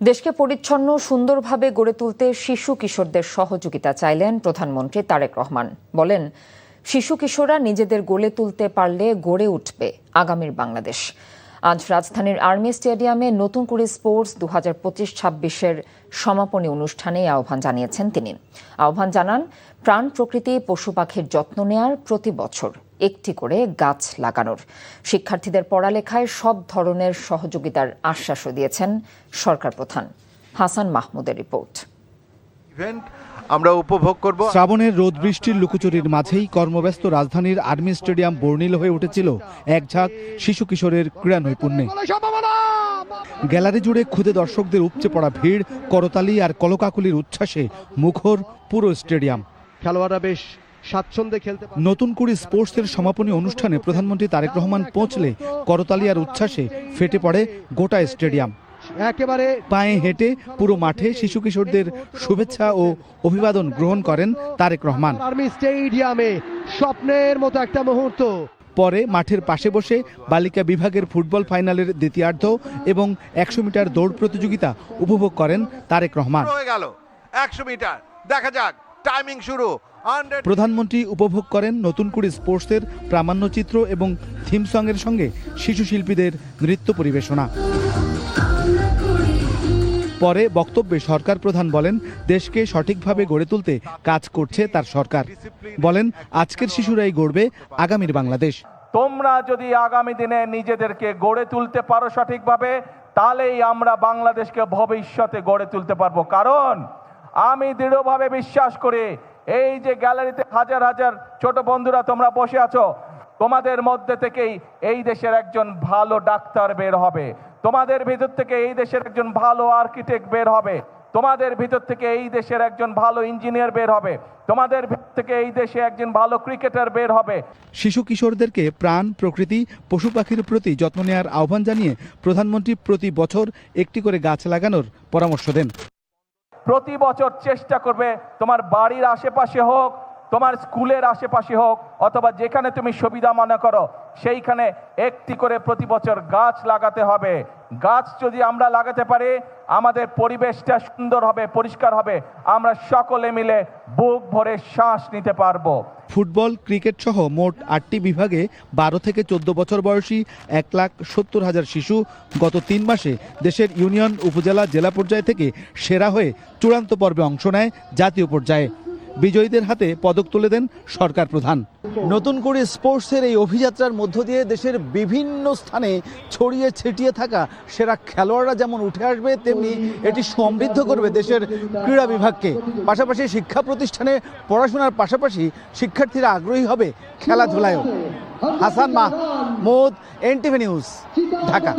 দেশকে পরিচ্ছন্ন সুন্দরভাবে গড়ে তুলতে শিশু কিশোরদের সহযোগিতা চাইলেন প্রধানমন্ত্রী তারেক রহমান। বলেন, শিশু কিশোররা নিজেদের গড়ে তুলতে পারলে গড়ে উঠবে আগামীর বাংলাদেশ। আজ রাজধানীর আর্মি স্টেডিয়ামে নতুন করে স্পোর্টস 2025-26-এর সমাপনী অনুষ্ঠানে আহ্বান জানিয়েছেন তিনি। আহ্বান জানান, প্রাণ প্রকৃতি পশু পাখির যত্ন নেয়ার, প্রতি বছর একটি করে গাছ লাগানোর। শিক্ষার্থীদের পড়ালেখায় সব ধরনের সহযোগিতার আশ্বাসও দিয়েছেন সরকার প্রধান। হাসান মাহমুদের রিপোর্ট। আমরা উপভোগ করব। শ্রাবণের রোদ বৃষ্টির লুকোচুরির মাঝেই কর্মব্যস্ত রাজধানীর আর্মি স্টেডিয়াম বর্ণিল হয়ে উঠেছিল এক ঝাঁক শিশু কিশোরের ক্রীড়া নৈপুণ্যে। গ্যালারি জুড়ে ক্ষুদে দর্শকদের উপচে পড়া ভিড়, করতালি আর কলকাকুলির উচ্ছ্বাসে মুখর পুরো স্টেডিয়াম। খেলোয়াড়রা বেশ স্বাচ্ছন্দ্যে খেলতে। নতুন করে স্পোর্টসের সমাপনী অনুষ্ঠানে প্রধানমন্ত্রী তারেক রহমান পৌঁছলে করতালি আর উচ্ছ্বাসে ফেটে পড়ে গোটা স্টেডিয়াম। একেবারে পায়ে হেঁটে পুরো মাঠে শিশু কিশোরদের শুভেচ্ছা ও অভিবাদন গ্রহণ করেন তারেক রহমান। আর্মি স্টেডিয়ামে স্বপ্নের মতো একটা মুহূর্ত। পরে মাঠের পাশে বসে বালিকা বিভাগের ফুটবল ফাইনালের দ্বিতীয়ার্ধ এবং 100 মিটার দৌড় প্রতিযোগিতা উপভোগ করেন তারেক রহমান। 100 মিটার দেখা যাক, টাইমিং শুরু। প্রধানমন্ত্রী উপভোগ করেন নতুন করে স্পোর্টসের প্রামাণ্যচিত্র এবং থিম সঙ্গের সঙ্গে শিশু শিল্পীদের নৃত্য পরিবেশনা। পরে বক্তব্যে সরকার প্রধান বলেন, দেশকে সঠিকভাবে গড়ে তুলতে কাজ করছে তার সরকার। বলেন, আজকের শিশুরাই গড়বে আগামীর বাংলাদেশ। তোমরা যদি আগামী দিনে নিজেদেরকে গড়ে তুলতে পারো সঠিকভাবে, তাহলেই আমরা বাংলাদেশকে ভবিষ্যতে গড়ে তুলতে পারবো। কারণ আমি দৃঢ়ভাবে বিশ্বাস করি, এই যে গ্যালারিতে হাজার হাজার ছোট বন্ধুরা তোমরা বসে আছো, তোমাদের মধ্যে থেকেই এই দেশের একজন ভালো ডাক্তার বের হবে, তোমাদের ভিতর থেকে এই দেশের একজন ভালো আর্কিটেক্ট বের হবে, তোমাদের ভিতর থেকে এই দেশের একজন ভালো ইঞ্জিনিয়ার বের হবে, তোমাদের ভিতর থেকে এই দেশে একজন ভালো ক্রিকেটার বের হবে। শিশু কিশোরদেরকে প্রাণ প্রকৃতি পশু পাখির প্রতি যত্ন নেওয়ার আহ্বান জানিয়ে প্রধানমন্ত্রী প্রতি বছর একটি করে গাছ লাগানোর পরামর্শ দেন। প্রতি বছর চেষ্টা করবে, তোমার বাড়ির আশেপাশে হোক, তোমার স্কুলের আশেপাশে হোক, অথবা যেখানে তুমি সুবিধা মনে করো, সেইখানে একটি করে প্রতি বছর গাছ লাগাতে হবে। গাছ যদি আমরা লাগাতে পারি, আমাদের পরিবেশটা সুন্দর হবে, পরিষ্কার হবে, আমরা সকলে মিলে বুক ভরে শ্বাস নিতে পারবো। ফুটবল, ক্রিকেট সহ মোট 8টি বিভাগে 12 থেকে 14 বছর বয়সী 1,70,000 শিশু গত 3 মাসে দেশের ইউনিয়ন, উপজেলা, জেলা পর্যায় থেকে সেরা হয়ে চূড়ান্ত পর্বে অংশ নেয় জাতীয় পর্যায়ে। বিজয়ীদের হাতে পদক তুলে দেন সরকার প্রধান। নতুন করে স্পোর্টসের এই অভিযাত্রার মধ্য দিয়ে দেশের বিভিন্ন স্থানে ছড়িয়ে ছিটিয়ে থাকা সেরা খেলোয়াড়রা যেমন উঠে আসবে, তেমনি এটি সমৃদ্ধ করবে দেশের ক্রীড়া বিভাগকে। পাশাপাশি শিক্ষা প্রতিষ্ঠানে পড়াশোনার পাশাপাশি শিক্ষার্থীরা আগ্রহী হবে খেলাধুলায়ও। Hasan Mahmud, NTV news, Dhaka.